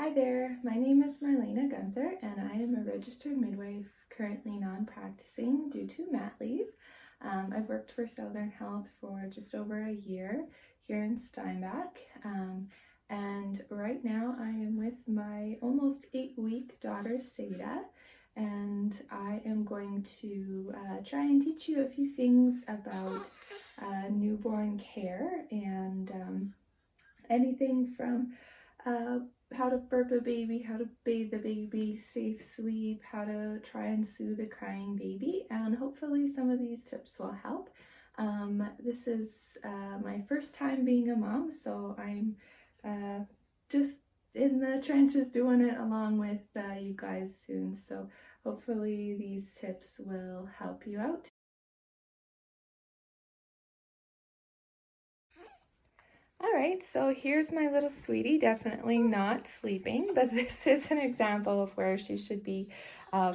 Hi there, my name is Marlaena and I am a registered midwife, currently non-practicing due to mat leave. I've worked for Southern Health for just over a year here in Steinbach, and right now I am with my almost 8-week daughter Seda, and I am going to try and teach you a few things about newborn care and anything from how to burp a baby, how to bathe the baby, safe sleep, how to try and soothe a crying baby, and hopefully some of these tips will help. This is my first time being a mom, so I'm just in the trenches doing it along with you guys soon, so hopefully these tips will help you out. All right, so here's my little sweetie, definitely not sleeping, but this is an example of where she should be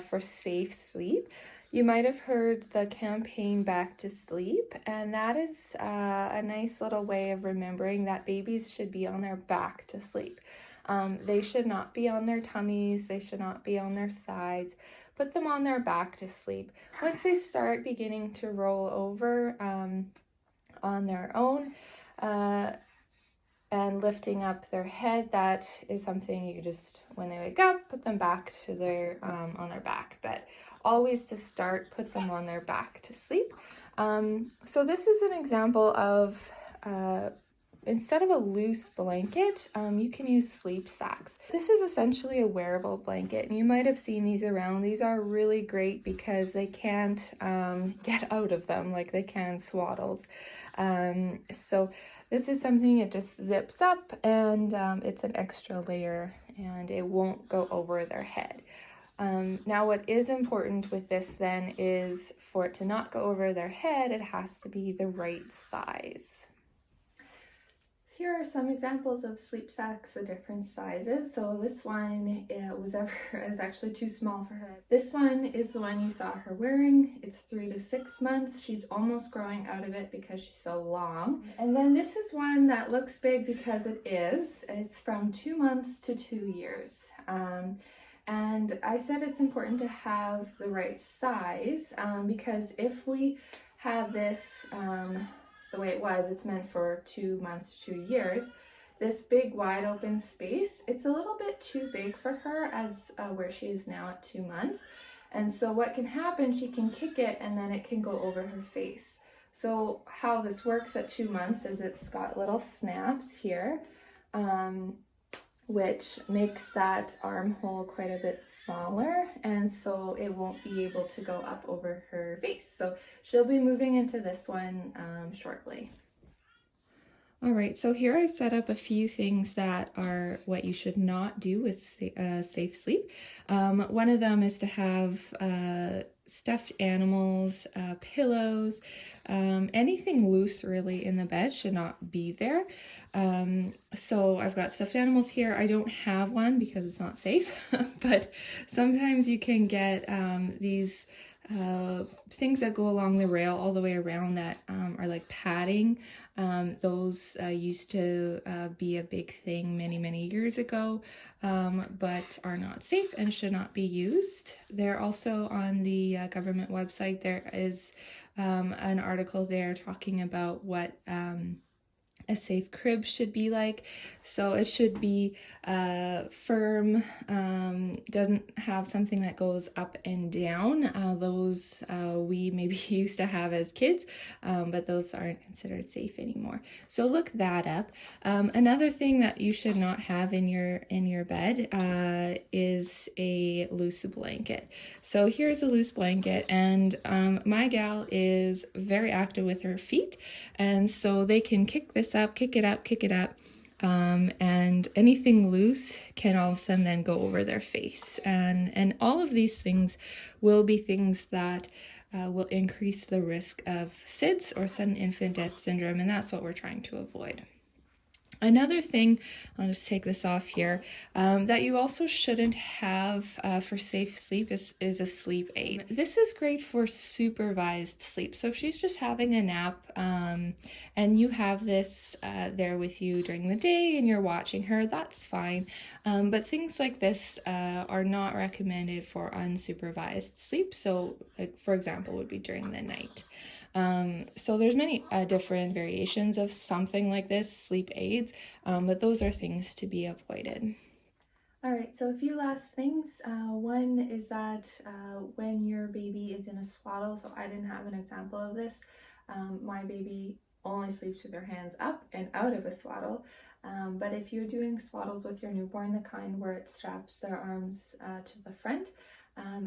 for safe sleep. You might have heard the campaign Back to Sleep, and that is a nice little way of remembering that babies should be on their back to sleep. They should not be on their tummies, they should not be on their sides. Put them on their back to sleep. Once they start beginning to roll over on their own, and lifting up their head, that is something you just, when they wake up, put them back to their on their back. But always to start, put them on their back to sleep. So this is an example of instead of a loose blanket, you can use sleep sacks. This is essentially a wearable blanket, and you might have seen these around. These are really great because they can't get out of them like they can swaddles. So this is something, it just zips up, and it's an extra layer, and it won't go over their head. Now what is important with this then is for it to not go over their head, it has to be the right size. Here are some examples of sleep sacks of different sizes. So this one is actually too small for her. This one is the one you saw her wearing. It's 3 to 6 months. She's almost growing out of it because she's so long. And then this is one that looks big because it is. It's from 2 months to 2 years. And I said it's important to have the right size because if we have this the way it was, it's meant for 2 months to 2 years. This big wide open space, it's a little bit too big for her as where she is now at 2 months. And so what can happen, she can kick it and then it can go over her face. So how this works at 2 months is it's got little snaps here, which makes that armhole quite a bit smaller, and so it won't be able to go up over her face. So she'll be moving into this one shortly. All right, so here I've set up a few things that are what you should not do with safe sleep. One of them is to have stuffed animals, pillows, anything loose really in the bed should not be there. So I've got stuffed animals here. I don't have one because it's not safe, but sometimes you can get these things that go along the rail all the way around that are like padding. Those used to be a big thing many years ago, but are not safe and should not be used. They're also on the government website. There is an article there talking about what a safe crib should be like. So it should be firm, doesn't have something that goes up and down. Those we maybe used to have as kids, but those aren't considered safe anymore. So look that up. Another thing that you should not have in your bed is a loose blanket. So here's a loose blanket, and my gal is very active with her feet, and so they can kick this up, kick it up, and anything loose can all of a sudden then go over their face. And all of these things will be things that will increase the risk of SIDS, or sudden infant death syndrome, and that's what we're trying to avoid. Another thing, I'll just take this off here, that you also shouldn't have for safe sleep is a sleep aid. This is great for supervised sleep. So if she's just having a nap and you have this there with you during the day and you're watching her, that's fine. But things like this are not recommended for unsupervised sleep. So like, for example, would be during the night. So there's many different variations of something like this, sleep aids, but those are things to be avoided. All right, so a few last things. One is that when your baby is in a swaddle, so I didn't have an example of this, my baby only sleeps with their hands up and out of a swaddle. But if you're doing swaddles with your newborn, the kind where it straps their arms to the front,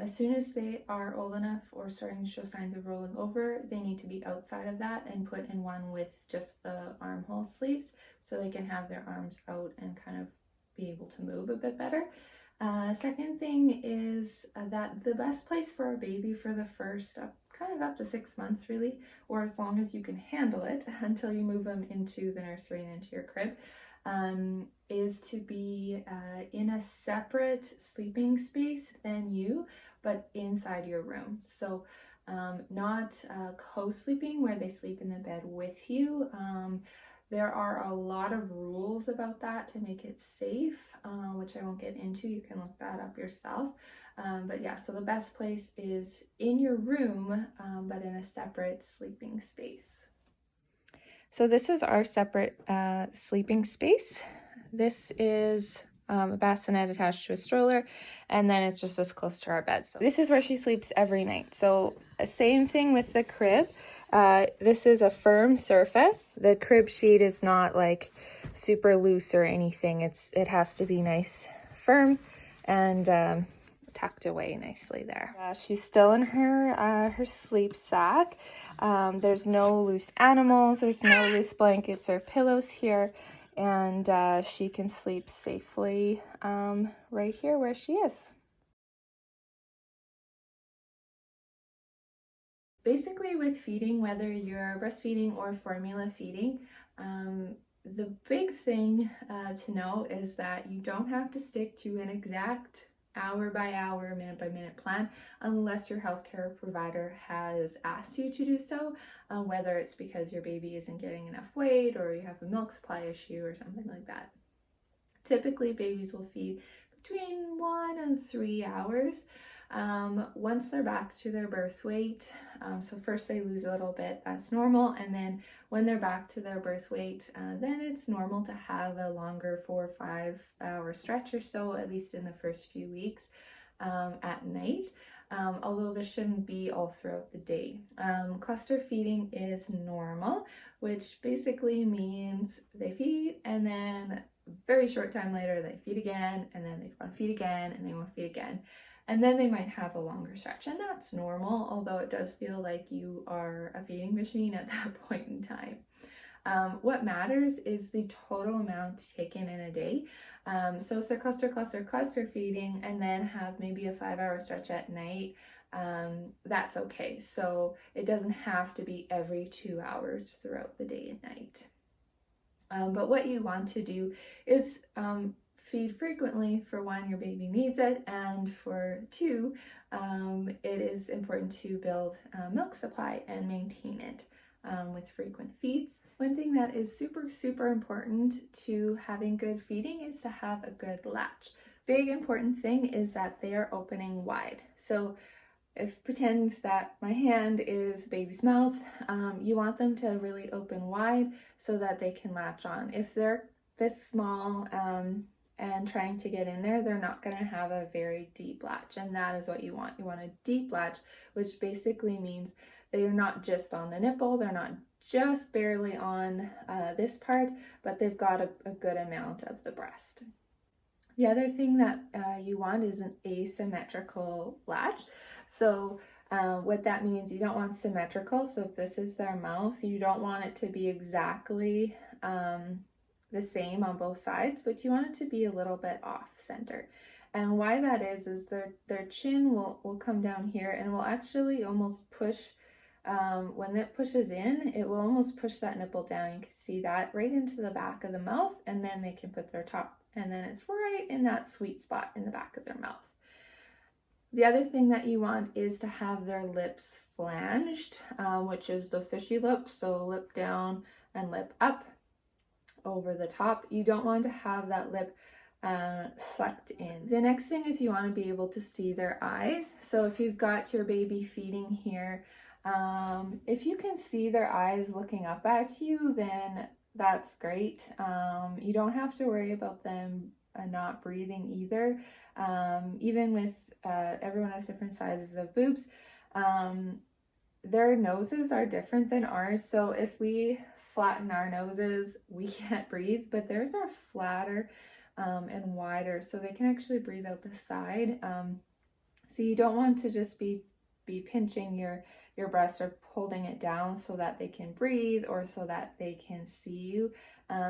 as soon as they are old enough or starting to show signs of rolling over, they need to be outside of that and put in one with just the armhole sleeves so they can have their arms out and kind of be able to move a bit better. Second thing is that the best place for a baby for the first kind of up to 6 months really, or as long as you can handle it until you move them into the nursery and into your crib, is to be in a separate sleeping space than you, but inside your room. So not co-sleeping where they sleep in the bed with you. There are a lot of rules about that to make it safe, which I won't get into. You can look that up yourself. But yeah, so the best place is in your room, but in a separate sleeping space. So this is our separate sleeping space. This is a bassinet attached to a stroller, and then it's just as close to our bed. So this is where she sleeps every night. So same thing with the crib. This is a firm surface. The crib sheet is not like super loose or anything. It has to be nice, firm, and tucked away nicely there. She's still in her sleep sack. There's no loose animals, there's no loose blankets or pillows here, and she can sleep safely right here where she is. Basically with feeding, whether you're breastfeeding or formula feeding, the big thing to know is that you don't have to stick to an exact hour by hour, minute by minute plan unless your healthcare provider has asked you to do so, whether it's because your baby isn't getting enough weight or you have a milk supply issue or something like that. Typically babies will feed between 1 and 3 hours. Once they're back to their birth weight, so first they lose a little bit, that's normal, and then when they're back to their birth weight, then it's normal to have a longer 4 or 5 hour stretch or so, at least in the first few weeks at night, although this shouldn't be all throughout the day. Cluster feeding is normal, which basically means they feed and then very short time later they feed again, and then they want to feed again, and they want to feed again. And then they might have a longer stretch, and that's normal, although it does feel like you are a feeding machine at that point in time. What matters is the total amount taken in a day. So if they're cluster feeding and then have maybe a 5 hour stretch at night, that's okay. So it doesn't have to be every 2 hours throughout the day and night. But what you want to do is feed frequently. For one, your baby needs it, and for two, it is important to build milk supply and maintain it with frequent feeds. One thing that is super important to having good feeding is to have a good latch. Big important thing is that they are opening wide. So if pretend that my hand is baby's mouth, you want them to really open wide so that they can latch on. If they're this small and trying to get in there, they're not going to have a very deep latch, and that is what you want. You want a deep latch, which basically means they're not just on the nipple, they're not just barely on this part, but they've got a good amount of the breast. The other thing that you want is an asymmetrical latch. So what that means, you don't want symmetrical. So if this is their mouth, you don't want it to be exactly the same on both sides, but you want it to be a little bit off center. And why that is their chin will come down here and will actually almost push when it pushes in, it will almost push that nipple down. You can see that right into the back of the mouth, and then they can put their top, and then it's right in that sweet spot in the back of their mouth. The other thing that you want is to have their lips flanged, which is the fishy lip, so lip down and lip up over the top. You don't want to have that lip sucked in. The next thing is you want to be able to see their eyes. So if you've got your baby feeding here, if you can see their eyes looking up at you, then that's great. You don't have to worry about them not breathing either. Even with everyone has different sizes of boobs, their noses are different than ours. So if we flatten our noses, we can't breathe, but theirs are flatter and wider, so they can actually breathe out the side. So you don't want to just be pinching your breast or holding it down so that they can breathe or so that they can see you,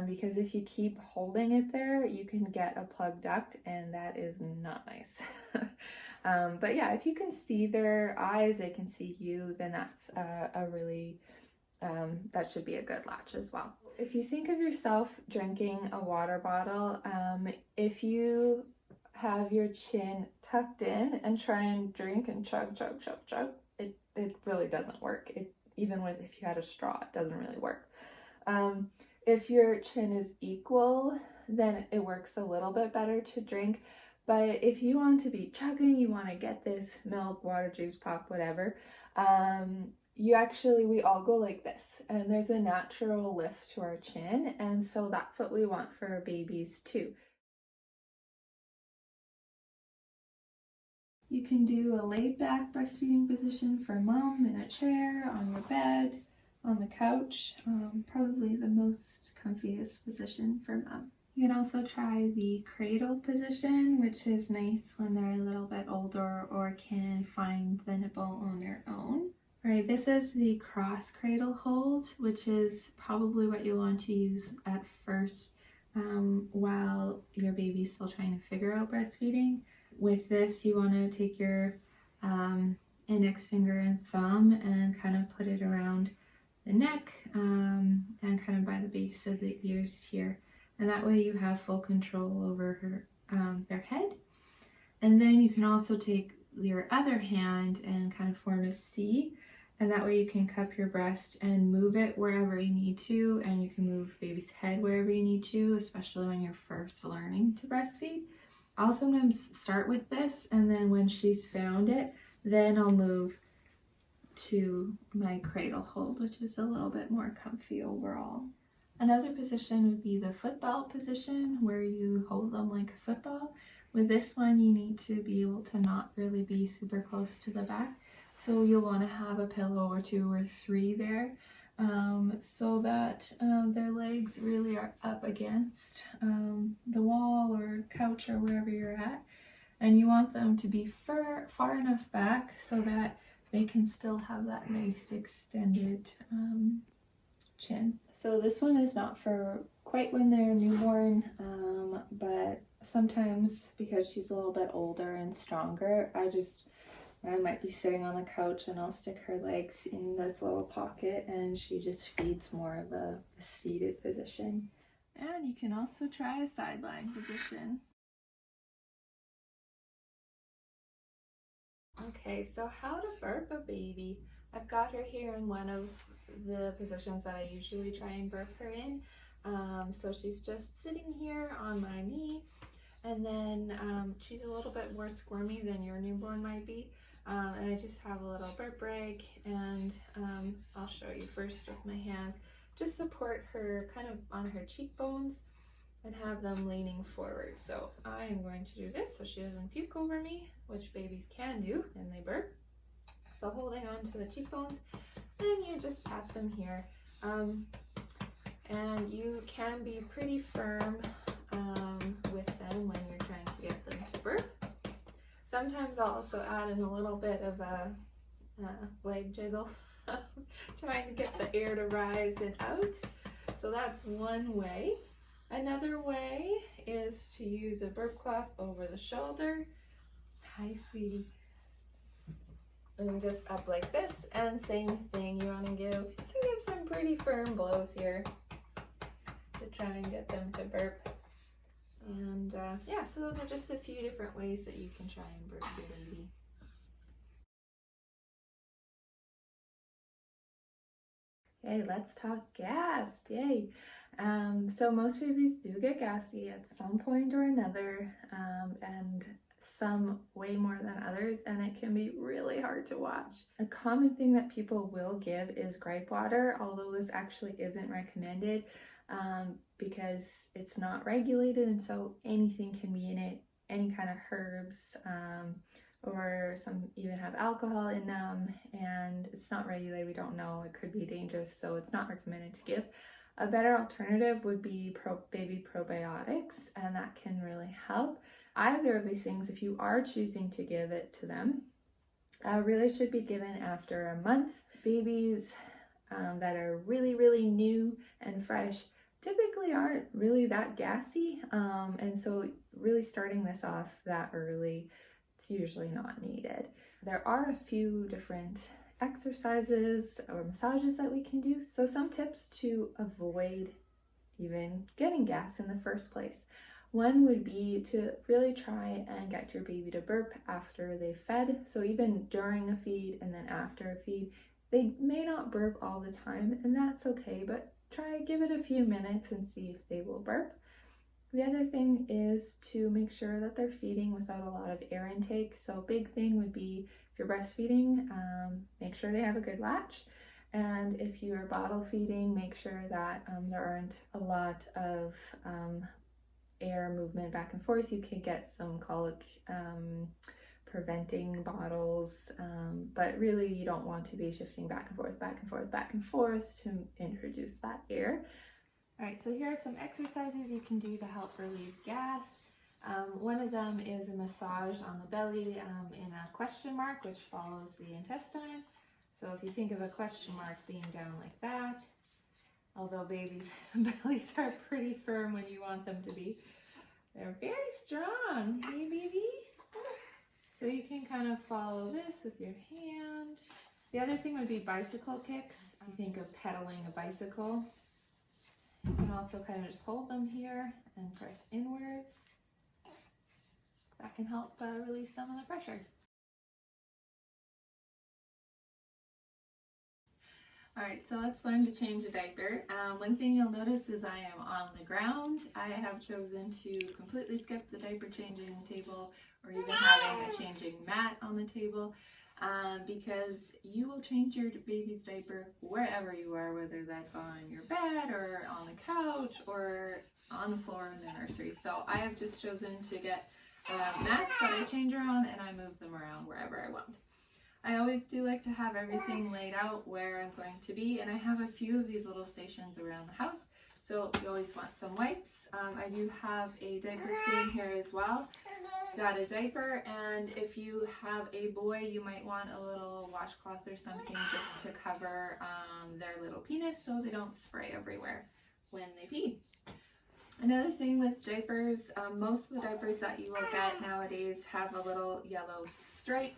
because if you keep holding it there, you can get a plugged duct, and that is not nice. But yeah, if you can see their eyes, they can see you, then that's a really that should be a good latch as well. If you think of yourself drinking a water bottle, if you have your chin tucked in and try and drink and chug, it really doesn't work. Even if you had a straw, it doesn't really work. If your chin is equal, then it works a little bit better to drink. But if you want to be chugging, you want to get this milk, water, juice, pop, whatever, we all go like this, and there's a natural lift to our chin, and so that's what we want for our babies too. You can do a laid back breastfeeding position for mom in a chair, on your bed, on the couch, probably the most comfiest position for mom. You can also try the cradle position, which is nice when they're a little bit older or can find the nipple on their own. All right, this is the cross cradle hold, which is probably what you want to use at first while your baby's still trying to figure out breastfeeding. With this, you want to take your index finger and thumb and kind of put it around the neck and kind of by the base of the ears here. And that way you have full control over their head. And then you can also take your other hand and kind of form a C, and that way you can cup your breast and move it wherever you need to, and you can move baby's head wherever you need to, especially when you're first learning to breastfeed. I'll sometimes start with this, and then when she's found it, then I'll move to my cradle hold, which is a little bit more comfy overall. Another position would be the football position, where you hold them like a football. With this one, you need to be able to not really be super close to the back. So you'll want to have a pillow or 2 or 3 there, so that their legs really are up against the wall or couch or wherever you're at. And you want them to be far enough back so that they can still have that nice extended chin. So this one is not for quite when they're newborn, but sometimes because she's a little bit older and stronger, I might be sitting on the couch and I'll stick her legs in this little pocket, and she just feeds more of a seated position. And you can also try a sideline position. Okay, so how to burp a baby. I've got her here in one of the positions that I usually try and burp her in. So she's just sitting here on my knee, and then she's a little bit more squirmy than your newborn might be. And I just have a little burp rag, and I'll show you first with my hands. Just support her kind of on her cheekbones and have them leaning forward. So I am going to do this so she doesn't puke over me, which babies can do when they burp. So holding on to the cheekbones, and you just pat them here. And you can be pretty firm with them when you're trying to get them to burp. Sometimes I'll also add in a little bit of a leg jiggle, trying to get the air to rise and out. So that's one way. Another way is to use a burp cloth over the shoulder. Hi, sweetie. and just up like this. And same thing, you want to you can give some pretty firm blows here to try and get them to burp. And yeah, so those are just a few different ways that you can try and burp your baby. Okay, let's talk gas. Yay. So most babies do get gassy at some point or another, and some way more than others, and it can be really hard to watch. A common thing that people will give is gripe water, although this actually isn't recommended because it's not regulated, and so anything can be in it, any kind of herbs, or some even have alcohol in them, and it's not regulated. We don't know, it could be dangerous, so it's not recommended to give. A better alternative would be baby probiotics, and that can really help. Either of these things, if you are choosing to give it to them, really should be given after a month. Babies that are really new and fresh typically aren't really that gassy, and so really starting this off that early, it's usually not needed. There are a few different exercises or massages that we can do. So some tips to avoid even getting gas in the first place. One would be to really try and get your baby to burp after they've fed. So even during a feed and then after a feed, they may not burp all the time, and that's okay, but try give it a few minutes and see if they will burp. The other thing is to make sure that they're feeding without a lot of air intake. So big thing would be if you're breastfeeding, make sure they have a good latch. And if you are bottle feeding, make sure that there aren't a lot of air movement back and forth. You can get some colic preventing bottles, but really you don't want to be shifting back and forth to introduce that air. All right, so here are some exercises you can do to help relieve gas. One of them is a massage on the belly in a question mark, which follows the intestine. So if you think of a question mark being down like that, although babies' bellies are pretty firm when you want them to be, they're very strong. Hey, baby? So you can kind of follow this with your hand. The other thing would be bicycle kicks. You think of pedaling a bicycle. You can also kind of just hold them here and press inwards. That can help release some of the pressure. All right, so let's learn to change a diaper. One thing you'll notice is I am on the ground. I have chosen to completely skip the diaper changing table or even having a changing mat on the table. Because you will change your baby's diaper wherever you are, whether that's on your bed or on the couch or on the floor in the nursery. So I have just chosen to get mats that I change her on, and I move them around wherever I want. I always do like to have everything laid out where I'm going to be, and I have a few of these little stations around the house. So you always want some wipes. I do have a diaper cream here as well. Got a diaper, and if you have a boy, you might want a little washcloth or something just to cover their little penis so they don't spray everywhere when they pee. Another thing with diapers, most of the diapers that you will get nowadays have a little yellow stripe,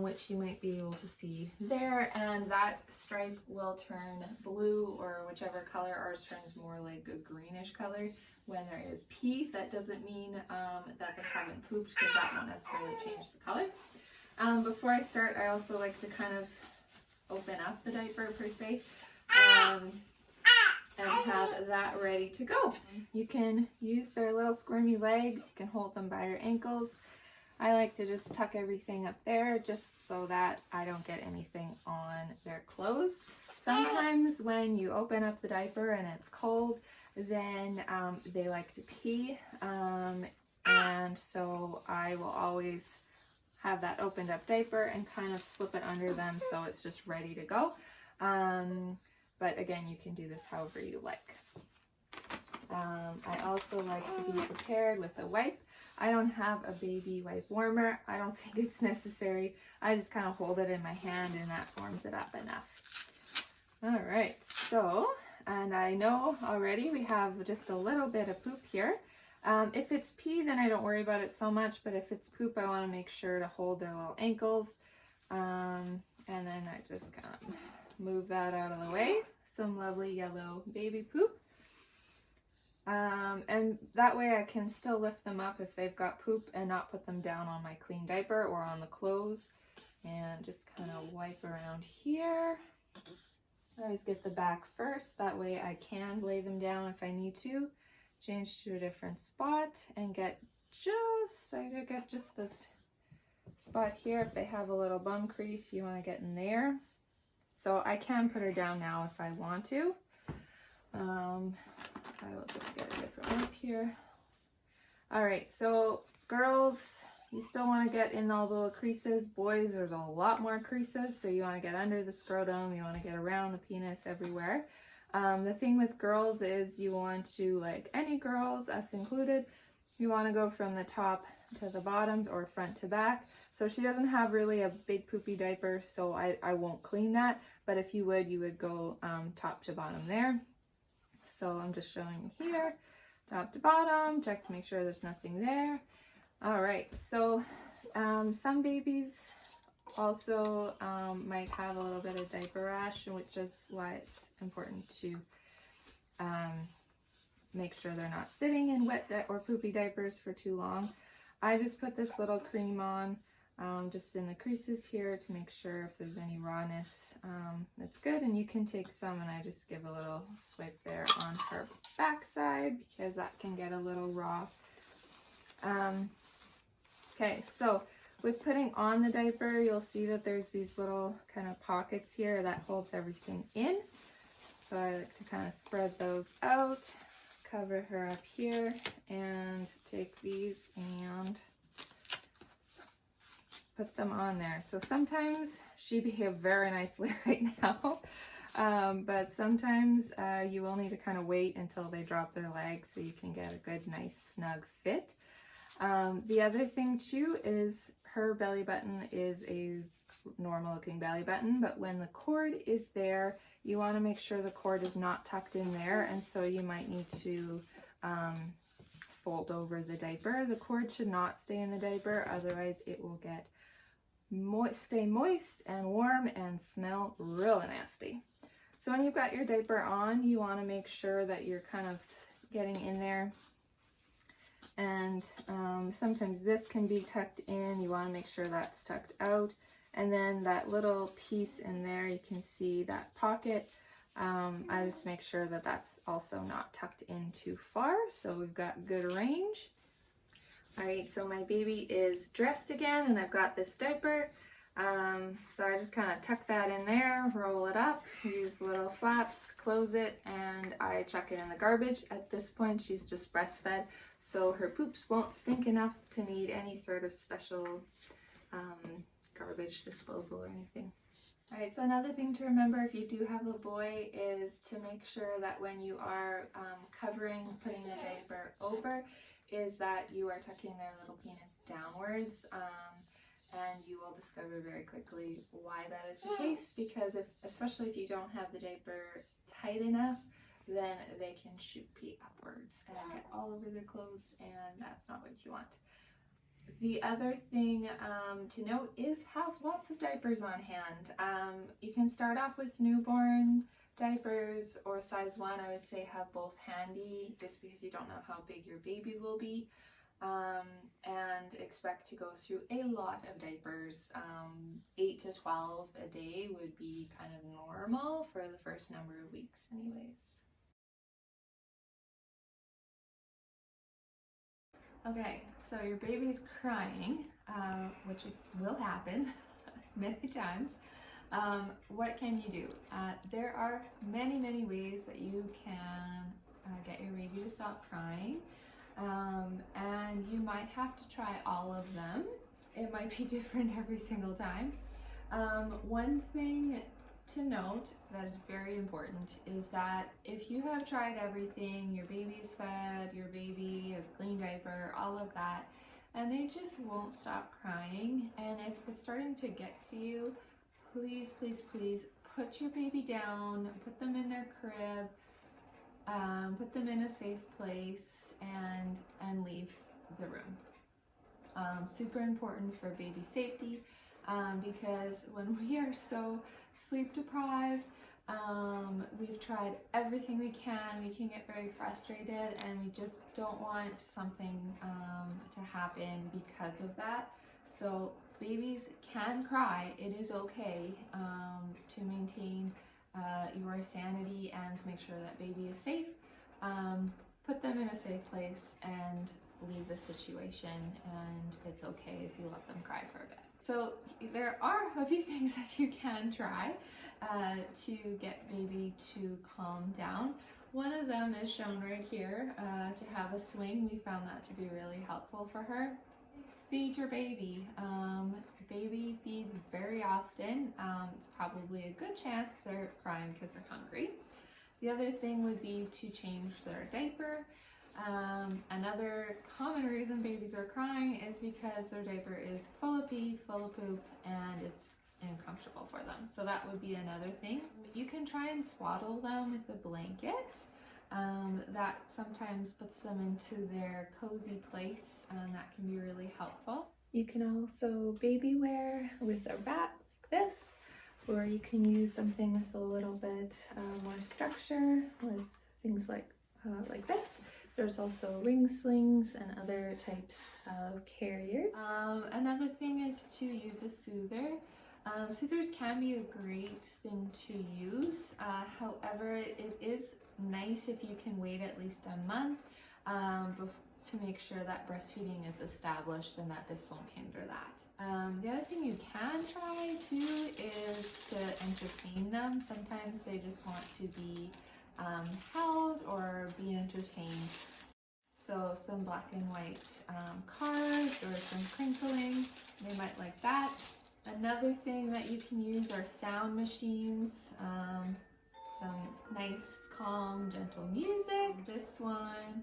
which you might be able to see there, and that stripe will turn blue or whichever color. Ours turns more like a greenish color when there is pee. That doesn't mean that they haven't pooped, because that won't necessarily change the color. Before I start, I also like to kind of open up the diaper per se, and have that ready to go. You can use their little squirmy legs, you can hold them by your ankles. I like to just tuck everything up there just so that I don't get anything on their clothes. Sometimes when you open up the diaper and it's cold, then they like to pee, and so I will always have that opened up diaper and kind of slip it under them so it's just ready to go. But again, you can do this however you like. I also like to be prepared with a wipe. I don't have a baby wipe warmer. I don't think it's necessary. I just kind of hold it in my hand and that warms it up enough. All right, so, and I know already we have just a little bit of poop here. If it's pee, then I don't worry about it so much, but if it's poop, I want to make sure to hold their little ankles And then I just kind of move that out of the way. Some lovely yellow baby poop. And that way I can still lift them up if they've got poop and not put them down on my clean diaper or on the clothes. And just kind of wipe around here. I always get the back first, that way I can lay them down if I need to. Change to a different spot and get just this spot here. If they have a little bum crease, you want to get in there. So I can put her down now if I want to. I will just get a different look here. All right, so girls, you still want to get in all the little creases. Boys, there's a lot more creases, so you want to get under the scrotum, you want to get around the penis, everywhere. The thing with girls is you want to, like any girls, us included, you want to go from the top to the bottom or front to back. So she doesn't have really a big poopy diaper, so I won't clean that. But if you would go top to bottom there. So I'm just showing you here, top to bottom, check to make sure there's nothing there. All right, so some babies also might have a little bit of diaper rash, which is why it's important to make sure they're not sitting in wet or poopy diapers for too long. I just put this little cream on just in the creases here to make sure if there's any rawness, it's good. And you can take some, and I just give a little swipe there on her backside because that can get a little raw. Okay, so with putting on the diaper, you'll see that there's these little kind of pockets here that holds everything in. So I like to kind of spread those out, cover her up here, and take these and put them on there. So sometimes she behaved very nicely right now, but sometimes you will need to kind of wait until they drop their legs so you can get a good, nice, snug fit. The other thing too is her belly button is a normal looking belly button, but when the cord is there, you want to make sure the cord is not tucked in there, and so you might need to fold over the diaper. The cord should not stay in the diaper, otherwise it will get stay moist and warm and smell really nasty. So when you've got your diaper on, you want to make sure that you're kind of getting in there. And sometimes this can be tucked in. You want to make sure that's tucked out. And then that little piece in there, you can see that pocket. I just make sure that that's also not tucked in too far. So we've got good range. All right, so my baby is dressed again, and I've got this diaper. So I just kind of tuck that in there, roll it up, use little flaps, close it, and I chuck it in the garbage. At this point, she's just breastfed, so her poops won't stink enough to need any sort of special garbage disposal or anything. All right, so another thing to remember if you do have a boy is to make sure that when you are putting the diaper over, is that you are tucking their little penis downwards, and you will discover very quickly why that is the case, because especially if you don't have the diaper tight enough, then they can shoot pee upwards and get all over their clothes, and that's not what you want. The other thing to note is have lots of diapers on hand. You can start off with newborn diapers or size 1. I would say have both handy, just because you don't know how big your baby will be, and expect to go through a lot of diapers. 8 to 12 a day would be kind of normal for the first number of weeks anyways. Okay, so your baby's crying, which will happen many times. What can you do? There are many ways that you can get your baby to stop crying, and you might have to try all of them. It might be different every single time. One thing to note that is very important is that if you have tried everything, your baby's fed, your baby has a clean diaper, all of that, and they just won't stop crying, and if it's starting to get to you, please put your baby down, put them in their crib, put them in a safe place, and leave the room. Super important for baby safety. because when we are so sleep deprived, we've tried everything we can get very frustrated, and we just don't want something to happen because of that. So babies can cry. It is okay to maintain your sanity and to make sure that baby is safe. Put them in a safe place and leave the situation, and it's okay if you let them cry for a bit. So there are a few things that you can try to get baby to calm down. One of them is shown right here, to have a swing. We found that to be really helpful for her. Feed your baby. Baby feeds very often. It's probably a good chance they're crying because they're hungry. The other thing would be to change their diaper. Another common reason babies are crying is because their diaper is full of pee, full of poop, and it's uncomfortable for them. So that would be another thing. You can try and swaddle them with a blanket. That sometimes puts them into their cozy place, and that can be really helpful. You can also baby wear with a wrap like this, or you can use something with a little bit more structure with things like this. There's also ring slings and other types of carriers. Another thing is to use a soother. Soothers can be a great thing to use. However, it is nice if you can wait at least a month to make sure that breastfeeding is established and that this won't hinder that. The other thing you can try too is to entertain them. Sometimes they just want to be held or be entertained. So some black and white cards or some crinkling, they might like that. Another thing that you can use are sound machines, some nice, calm, gentle music. This one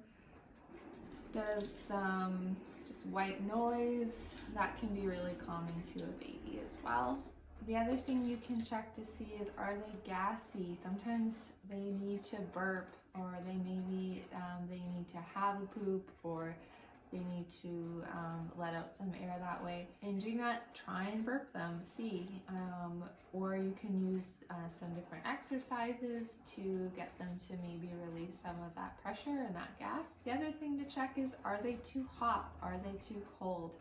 does some just white noise. That can be really calming to a baby as well. The other thing you can check to see is, are they gassy? Sometimes they need to burp, or they maybe they need to have a poop, or they need to let out some air that way. In doing that, try and burp them, see. Or you can use some different exercises to get them to maybe release some of that pressure and that gas. The other thing to check is, are they too hot? Are they too cold?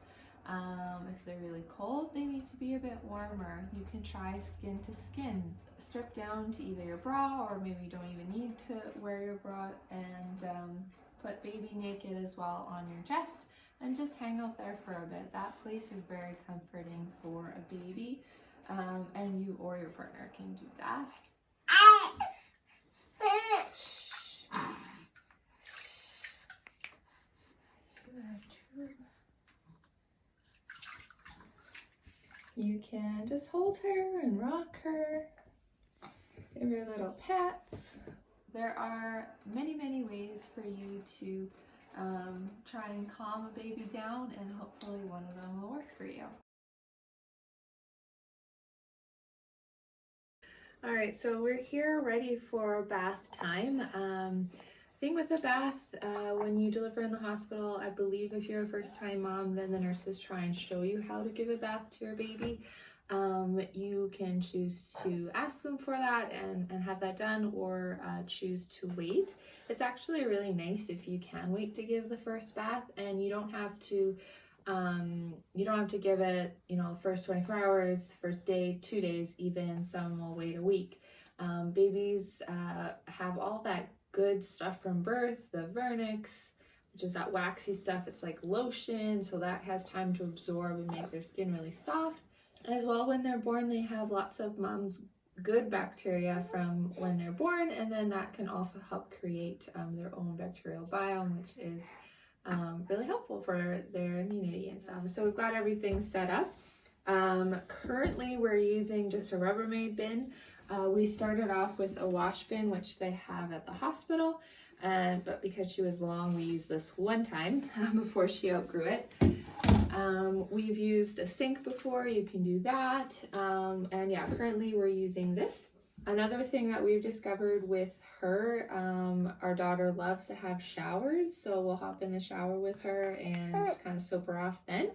If they're really cold, they need to be a bit warmer. You can try skin to skin. Strip down to either your bra, or maybe you don't even need to wear your bra, and put baby naked as well on your chest and just hang out there for a bit. That place is very comforting for a baby, and you or your partner can do that. You can just hold her and rock her, give her little pats. There are many, many ways for you to try and calm a baby down, and hopefully one of them will work for you. All right, so we're here ready for bath time. Thing with the bath, when you deliver in the hospital, I believe if you're a first-time mom, then the nurses try and show you how to give a bath to your baby. You can choose to ask them for that and have that done, or choose to wait. It's actually really nice if you can wait to give the first bath, and you don't have to give it, first 24 hours, first day, 2 days, even some will wait a week. Babies have all that good stuff from birth, the vernix, which is that waxy stuff. It's like lotion, so that has time to absorb and make their skin really soft. As well, when they're born, they have lots of mom's good bacteria from when they're born, and then that can also help create their own bacterial biome, which is really helpful for their immunity and stuff. So we've got everything set up. Currently, we're using just a Rubbermaid bin. We started off with a wash bin, which they have at the hospital, but because she was long, we used this one time before she outgrew it. We've used a sink before, you can do that. And yeah, currently we're using this. Another thing that we've discovered with her, our daughter loves to have showers, so we'll hop in the shower with her and kind of soap her off then.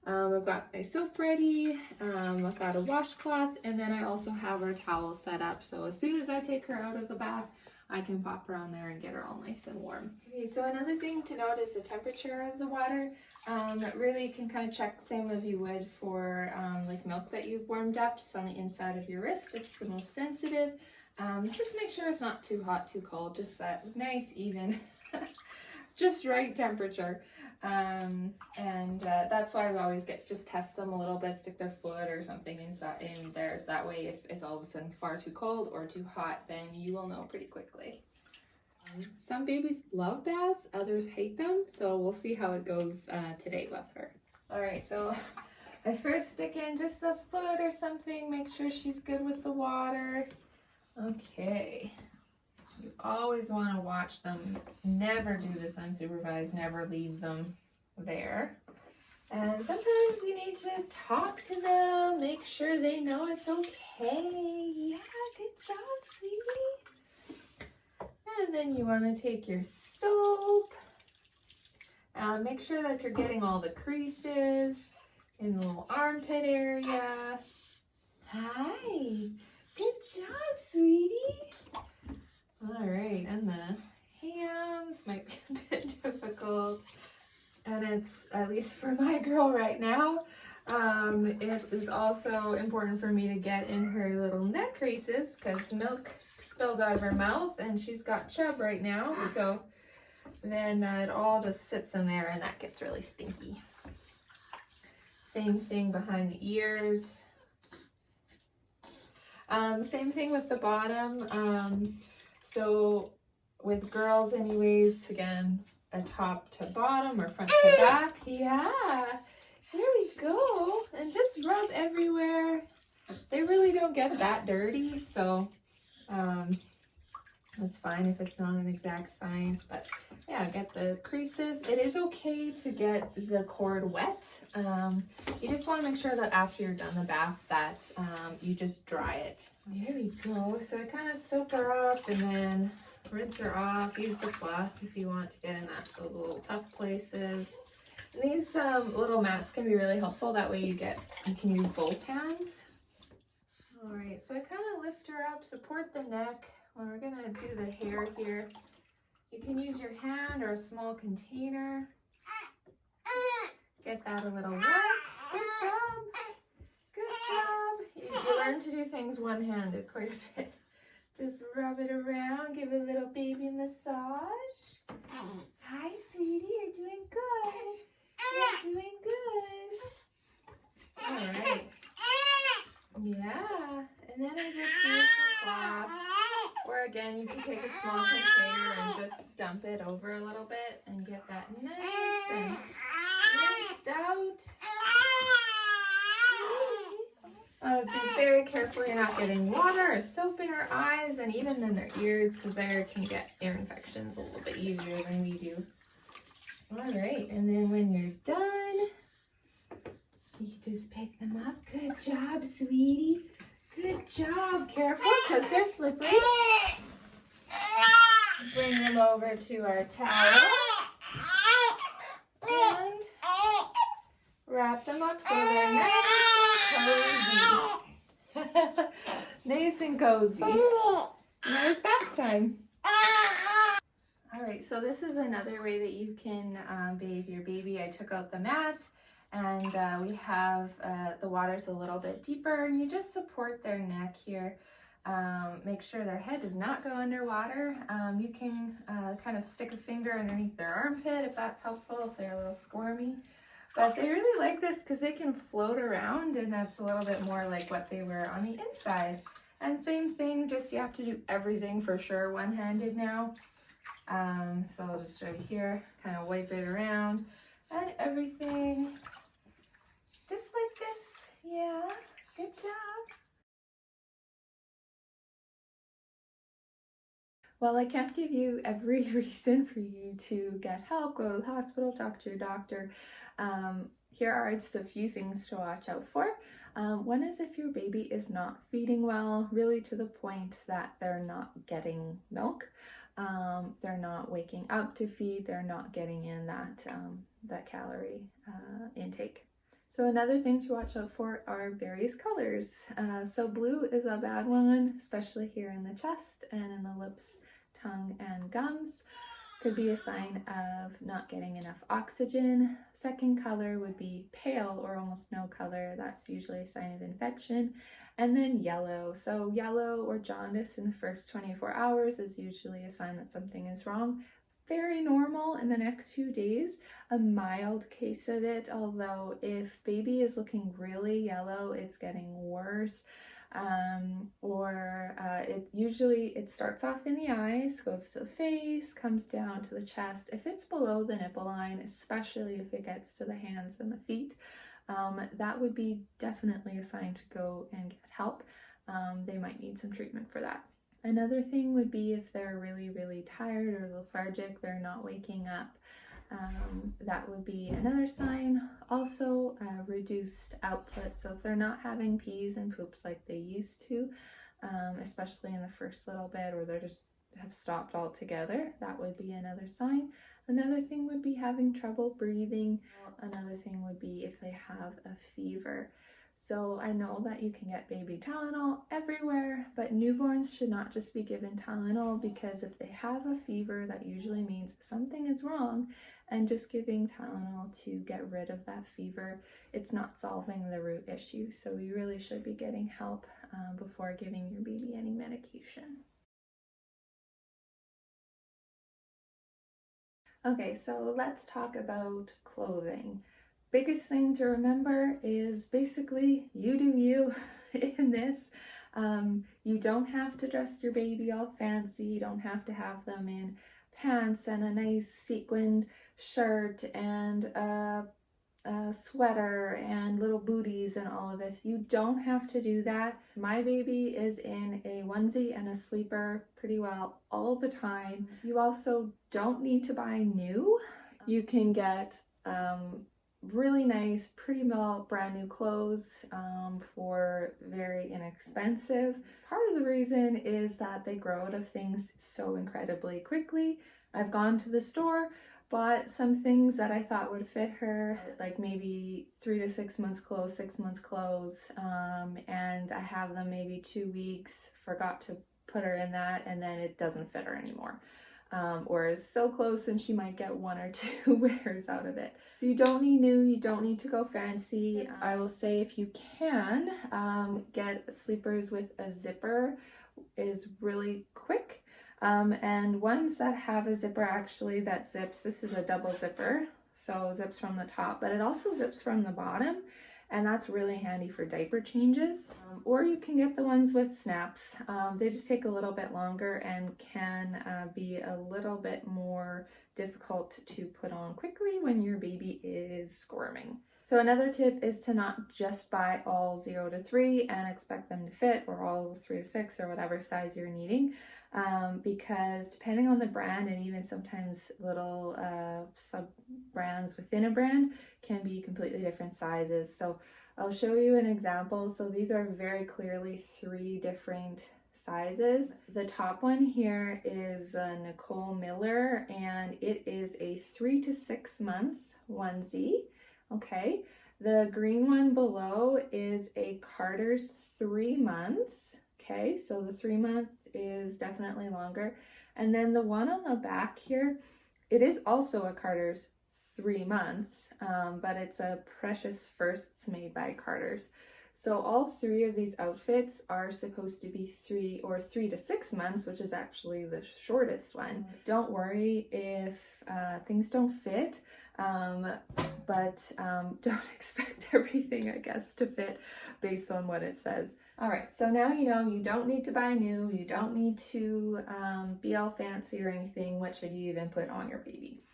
I've got my soap ready, I've got a washcloth, and then I also have our towel set up. So as soon as I take her out of the bath, I can pop her on there and get her all nice and warm. Okay, so another thing to note is the temperature of the water. Really you can kind of check same as you would for like milk that you've warmed up, just on the inside of your wrist. It's the most sensitive. Just make sure it's not too hot, too cold, just that nice, even, just right temperature. That's why we always just test them a little bit, stick their foot or something inside in there. That way if it's all of a sudden far too cold or too hot, then you will know pretty quickly. Some babies love baths, others hate them, so we'll see how it goes today with her. All right, so I first stick in just a foot or something, make sure she's good with the water. Okay. You always want to watch them. Never do this unsupervised, never leave them there. And sometimes you need to talk to them, make sure they know it's okay. Yeah, good job, sweetie. And then you want to take your soap. Make sure that you're getting all the creases in the little armpit area. Hi, good job, sweetie. All right, and the hands might be a bit difficult, and it's, at least for my girl right now, it is also important for me to get in her little neck creases because milk spills out of her mouth and she's got chub right now, so then it all just sits in there and that gets really stinky. Same thing behind the ears. Same thing with the bottom. So with girls anyways, again, a top to bottom or front to back. Yeah, here we go. And just rub everywhere. They really don't get that dirty, so that's fine if it's not an exact science. But yeah, get the creases. It is okay to get the cord wet. You just want to make sure that after you're done the bath that you just dry it. There we go. So I kind of soak her up and then rinse her off. Use the cloth if you want to get in those little tough places. And these little mats can be really helpful. That way you can use both hands. All right, so I kind of lift her up, support the neck. When we're gonna do the hair here, you can use your hand or a small container. Get that a little wet. Good job. Good job. You learn to do things one-handed quite a bit. Just rub it around, give it a little baby massage. Hi, sweetie, you're doing good. You're doing good. All right. Yeah, and then I just use the cloth. Or again, you can take a small container and just dump it over a little bit and get that nice and rinsed out. Be very careful you're not getting water or soap in her eyes and even in their ears because they can get ear infections a little bit easier than we do. All right, and then when you're done, you just pick them up. Good job, sweetie. Good job. Careful because they're slippery. Bring them over to our towel and wrap them up so they're nice and cozy. Nice and cozy. Now it's bath time. All right, so this is another way that you can bathe your baby. I took out the mat and we have the water's a little bit deeper and you just support their neck here. Make sure their head does not go underwater. You can kind of stick a finger underneath their armpit if that's helpful, if they're a little squirmy. But they really like this because they can float around and that's a little bit more like what they were on the inside. And same thing, just you have to do everything for sure one-handed now. So I'll just right here, kind of wipe it around and everything. Just like this. Yeah, good job. Well, I can't give you every reason for you to get help, go to the hospital, talk to your doctor. Here are just a few things to watch out for. One is if your baby is not feeding well, really to the point that they're not getting milk. They're not waking up to feed, they're not getting in that calorie intake. So another thing to watch out for are various colors. So blue is a bad one, especially here in the chest and in the lips, tongue, and gums. Could be a sign of not getting enough oxygen. Second color would be pale or almost no color. That's usually a sign of infection. And then yellow. So yellow or jaundice in the first 24 hours is usually a sign that something is wrong. Very normal in the next few days, a mild case of it, although if baby is looking really yellow, it's getting worse. It starts off in the eyes, goes to the face, comes down to the chest. If it's below the nipple line, especially if it gets to the hands and the feet, that would be definitely a sign to go and get help. They might need some treatment for that. Another thing would be if they're really, really tired or lethargic, they're not waking up. That would be another sign. Also, reduced output. So if they're not having pees and poops like they used to, especially in the first little bit, or they just have stopped altogether, that would be another sign. Another thing would be having trouble breathing. Another thing would be if they have a fever. So I know that you can get baby Tylenol everywhere, but newborns should not just be given Tylenol, because if they have a fever, that usually means something is wrong, and just giving Tylenol to get rid of that fever, it's not solving the root issue. So you really should be getting help before giving your baby any medication. Okay, so let's talk about clothing. Biggest thing to remember is basically you do you in this. You don't have to dress your baby all fancy. You don't have to have them in pants and a nice sequined shirt and a sweater and little booties and all of this. You don't have to do that. My baby is in a onesie and a sleeper pretty well all the time. You also don't need to buy new. You can get really nice, pretty well brand new clothes for very inexpensive. Part of the reason is that they grow out of things so incredibly quickly. I've gone to the store, bought some things that I thought would fit her, like maybe 3 to 6 months clothes, 6 months clothes, and I have them maybe 2 weeks, forgot to put her in that, and then it doesn't fit her anymore. Or is so close and she might get 1 or 2 wears out of it. So you don't need new, you don't need to go fancy. I will say if you can, get sleepers with a zipper is really quick. And ones that have a zipper actually that zips, this is a double zipper, so zips from the top, but it also zips from the bottom. And that's really handy for diaper changes. Or you can get the ones with snaps. They just take a little bit longer and can be a little bit more difficult to put on quickly when your baby is squirming. So another tip is to not just buy all 0 to 3 and expect them to fit, or all 3 to 6 or whatever size you're needing. Because depending on the brand, and even sometimes little sub brands within a brand, can be completely different sizes. So I'll show you an example. So these are very clearly 3 different sizes. The top one here is Nicole Miller, and it is a 3 to 6 months onesie. Okay, the green one below is a Carter's 3 months. Okay, so the 3 month is definitely longer. And then the one on the back here, it is also a Carter's 3 months, but it's a Precious Firsts made by Carter's. So all 3 of these outfits are supposed to be 3 to 6 months, which is actually the shortest one. Don't worry if things don't fit, but don't expect everything, I guess, to fit based on what it says. All right, so now you know you don't need to buy new, you don't need to be all fancy or anything. What should you even put on your baby?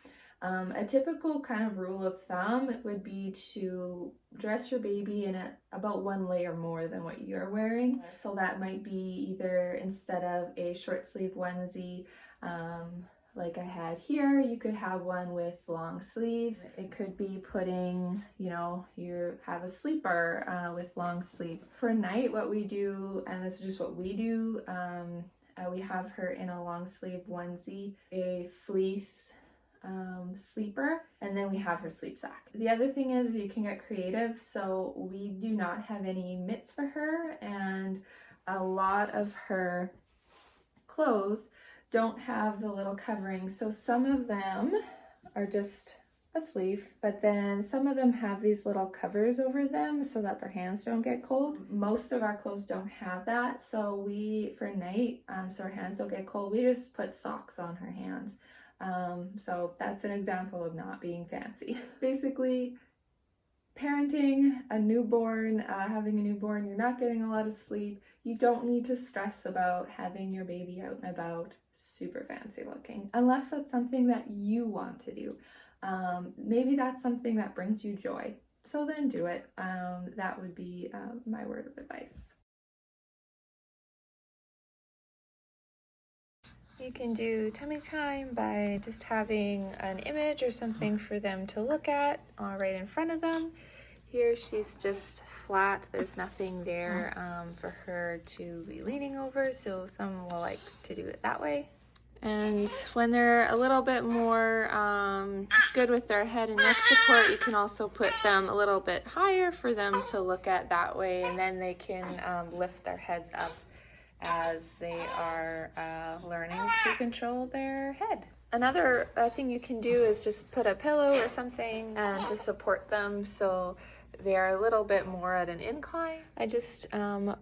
A typical kind of rule of thumb would be to dress your baby in about 1 layer more than what you're wearing. So that might be either, instead of a short sleeve onesie, like I had here, you could have one with long sleeves. It could be putting, you have a sleeper with long sleeves. For night, what we do, and this is just what we do, we have her in a long sleeve onesie, a fleece sleeper, and then we have her sleep sack. The other thing is you can get creative, so we do not have any mitts for her, and a lot of her clothes don't have the little covering. So some of them are just a sleeve, but then some of them have these little covers over them so that their hands don't get cold. Most of our clothes don't have that, so we, for night, so her hands don't get cold, we just put socks on her hands. So that's an example of not being fancy. Basically, parenting a newborn, having a newborn, you're not getting a lot of sleep. You don't need to stress about having your baby out and about super fancy looking, unless that's something that you want to do. Maybe that's something that brings you joy. So then do it. That would be my word of advice. You can do tummy time by just having an image or something for them to look at right in front of them. Here she's just flat. There's nothing there for her to be leaning over, so some will like to do it that way. And when they're a little bit more good with their head and neck support, you can also put them a little bit higher for them to look at that way, and then they can lift their heads up as they are learning to control their head. Another thing you can do is just put a pillow or something to support them so they're a little bit more at an incline. I just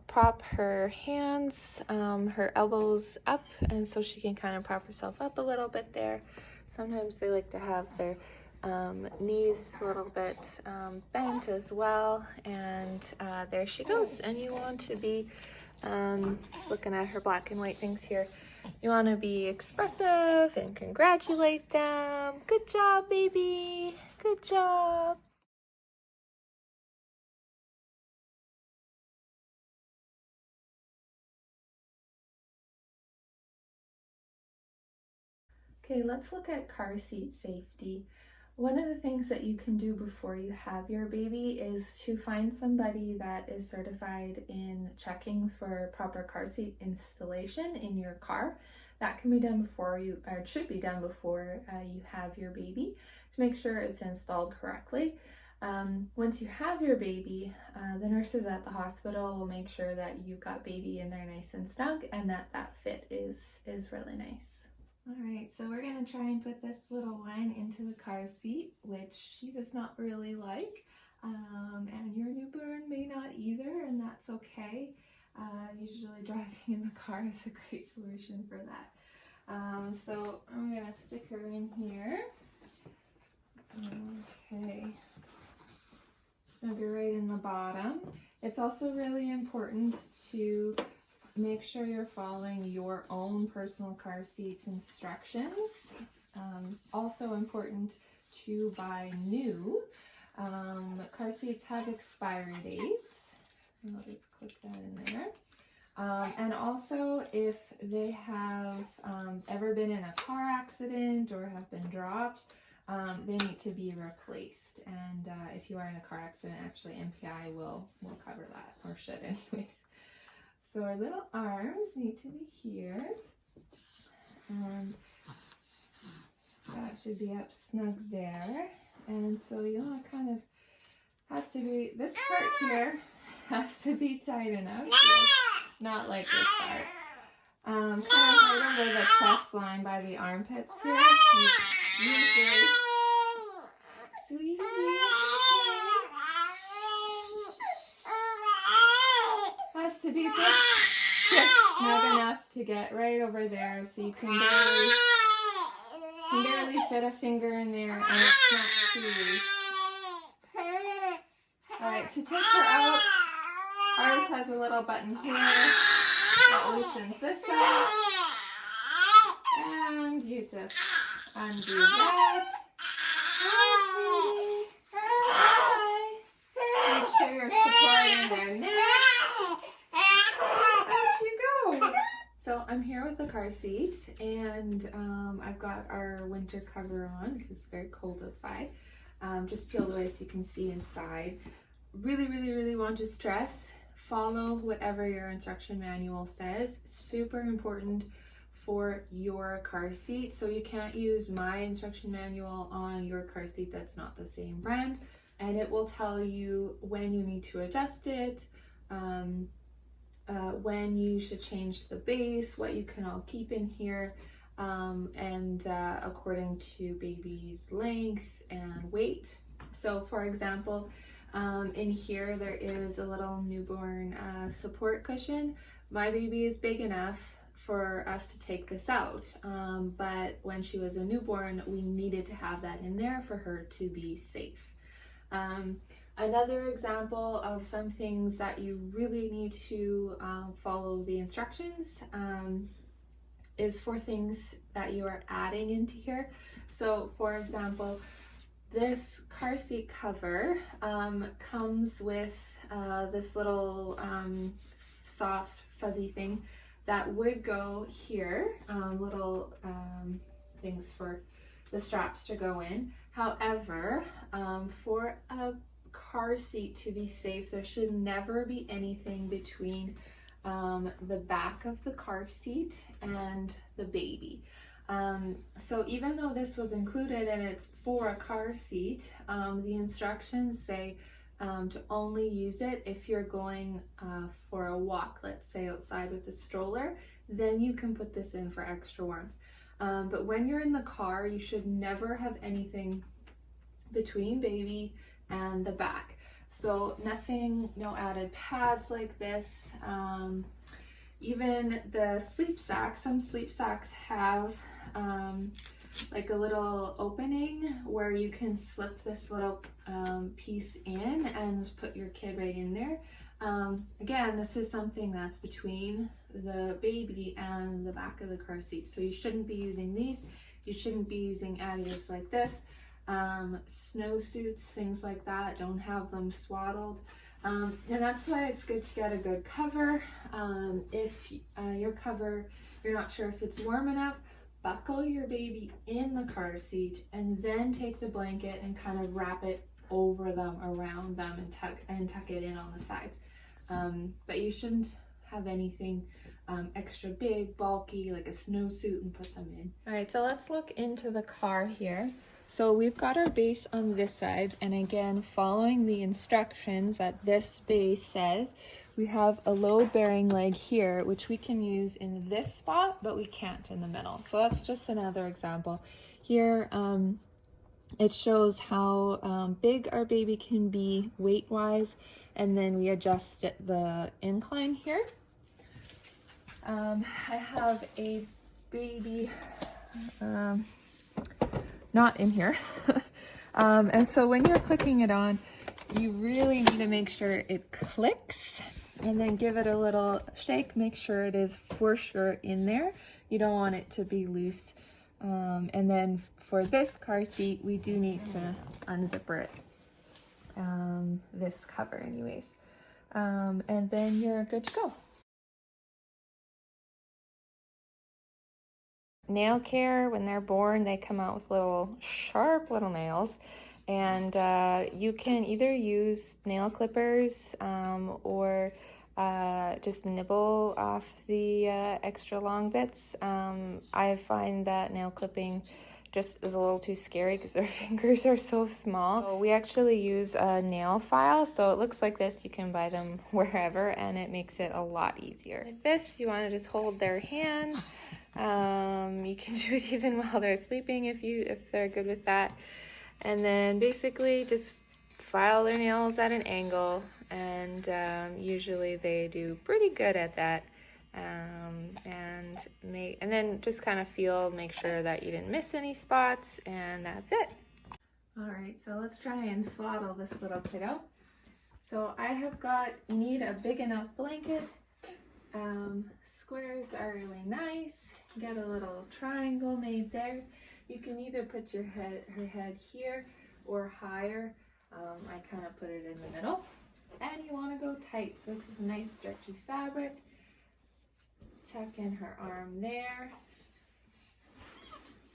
prop her hands, her elbows up, and so she can kind of prop herself up a little bit there. Sometimes they like to have their knees a little bit bent as well, and there she goes. And you want to be, just looking at her black and white things here, you want to be expressive and congratulate them. Good job, baby. Good job. Okay, let's look at car seat safety. One of the things that you can do before you have your baby is to find somebody that is certified in checking for proper car seat installation in your car. That can be done before you, or it should be done before you have your baby, to make sure it's installed correctly. Once you have your baby, the nurses at the hospital will make sure that you've got baby in there nice and snug, and that fit is really nice. All right, so we're gonna try and put this little one into the car seat, which she does not really like, and your newborn may not either, and that's okay. Usually driving in the car is a great solution for that. So I'm gonna stick her in here. Okay, snug her right in the bottom. It's also really important to make sure you're following your own personal car seats instructions. Also important to buy new. Car seats have expiry dates. I'll just click that in there. And also, if they have ever been in a car accident or have been dropped, they need to be replaced. And if you are in a car accident, actually MPI will cover that, or should anyways. So our little arms need to be here, and that should be up snug there. And so you know, it kind of has to be, this part here has to be tight enough, not like this part. Kind of right over the chest line by the armpits here. Usually, sweetie. Has to be just snug enough to get right over there, so you can barely fit a finger in there, and it's not too loose. Alright, to take her out, ours has a little button here that loosens this side, and you just undo that. Hi. Make sure you're supporting their neck. So I'm here with the car seat, and I've got our winter cover on because it's very cold outside. Just peeled away so you can see inside. Really want to stress, follow whatever your instruction manual says. Super important for your car seat. So you can't use my instruction manual on your car seat that's not the same brand. And it will tell you when you need to adjust it, when you should change the base, what you can all keep in here, and according to baby's length and weight. So for example, in here there is a little newborn support cushion. My baby is big enough for us to take this out, but when she was a newborn, we needed to have that in there for her to be safe. Another example of some things that you really need to follow the instructions is for things that you are adding into here. So for example, this car seat cover comes with this little soft fuzzy thing that would go here, little things for the straps to go in. However, for a car seat to be safe, there should never be anything between the back of the car seat and the baby. So even though this was included and it's for a car seat, the instructions say to only use it if you're going for a walk, let's say outside with a stroller, then you can put this in for extra warmth. But when you're in the car, you should never have anything between baby and the back. So nothing, no added pads like this. Even the sleep sack, some sleep sacks have like a little opening where you can slip this little piece in and put your kid right in there. Again, this is something that's between the baby and the back of the car seat. So you shouldn't be using these. You shouldn't be using additives like this. Snowsuits, things like that, don't have them swaddled. And that's why it's good to get a good cover. If your cover, you're not sure if it's warm enough, buckle your baby in the car seat and then take the blanket and kind of wrap it over them, around them, and tuck it in on the sides. But you shouldn't have anything extra big, bulky, like a snowsuit, and put them in. All right, so let's look into the car here. So we've got our base on this side, and again, following the instructions that this base says, we have a load bearing leg here, which we can use in this spot, but we can't in the middle. So that's just another example. Here, it shows how big our baby can be weight-wise, and then we adjust the incline here. I have a baby not in here. And so when you're clicking it on, you really need to make sure it clicks and then give it a little shake. Make sure it is for sure in there. You don't want it to be loose. And then for this car seat, we do need to unzipper it, this cover anyways. And then you're good to go. Nail care, when they're born, they come out with little sharp little nails, and you can either use nail clippers or just nibble off the extra long bits. I find that nail clipping just is a little too scary because their fingers are so small. So we actually use a nail file, so it looks like this. You can buy them wherever, and it makes it a lot easier. Like this, you want to just hold their hand. You can do it even while they're sleeping if they're good with that. And then basically just file their nails at an angle, and usually they do pretty good at that. And then just kind of make sure that you didn't miss any spots, and that's it. All right, so let's try and swaddle this little kiddo. So you need a big enough blanket. Squares are really nice. Get a little triangle made there. You can either put her head here or higher. I kind of put it in the middle. And you want to go tight. So this is a nice stretchy fabric. Tuck in her arm there.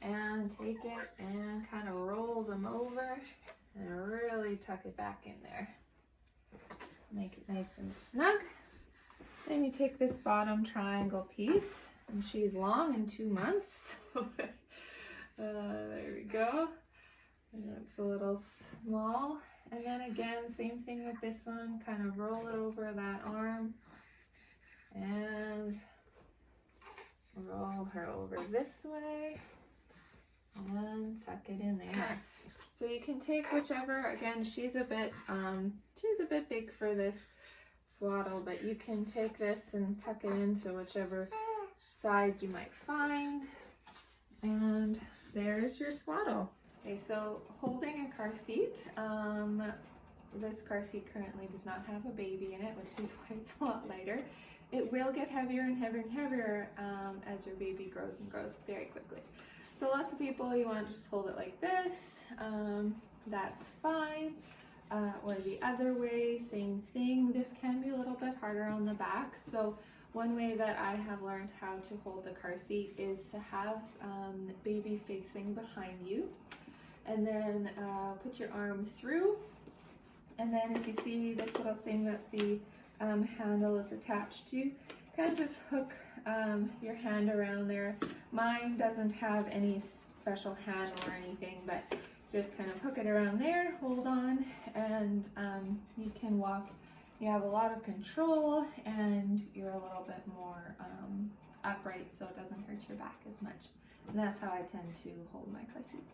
And take it and kind of roll them over and really tuck it back in there. Make it nice and snug. Then you take this bottom triangle piece And she's long in 2 months. There we go. And it's a little small. And then again, same thing with this one. Kind of roll it over that arm. And roll her over this way. And tuck it in there. So you can take whichever, again, she's a bit big for this swaddle, but you can take this and tuck it into whichever side you might find. And there's your swaddle. Okay, so holding a car seat. This car seat currently does not have a baby in it, which is why it's a lot lighter. It will get heavier and heavier and heavier as your baby grows and grows very quickly. So lots of people, you want to just hold it like this. That's fine. Or the other way, same thing. This can be a little bit harder on the back. So one way that I have learned how to hold the car seat is to have the baby facing behind you. And then put your arm through. And then if you see this little thing that the handle is attached to, kind of just hook your hand around there. Mine doesn't have any special hand or anything, but just kind of hook it around there, hold on, and you can walk. You have a lot of control and you're a little bit more upright, so it doesn't hurt your back as much. And that's how I tend to hold my car seat.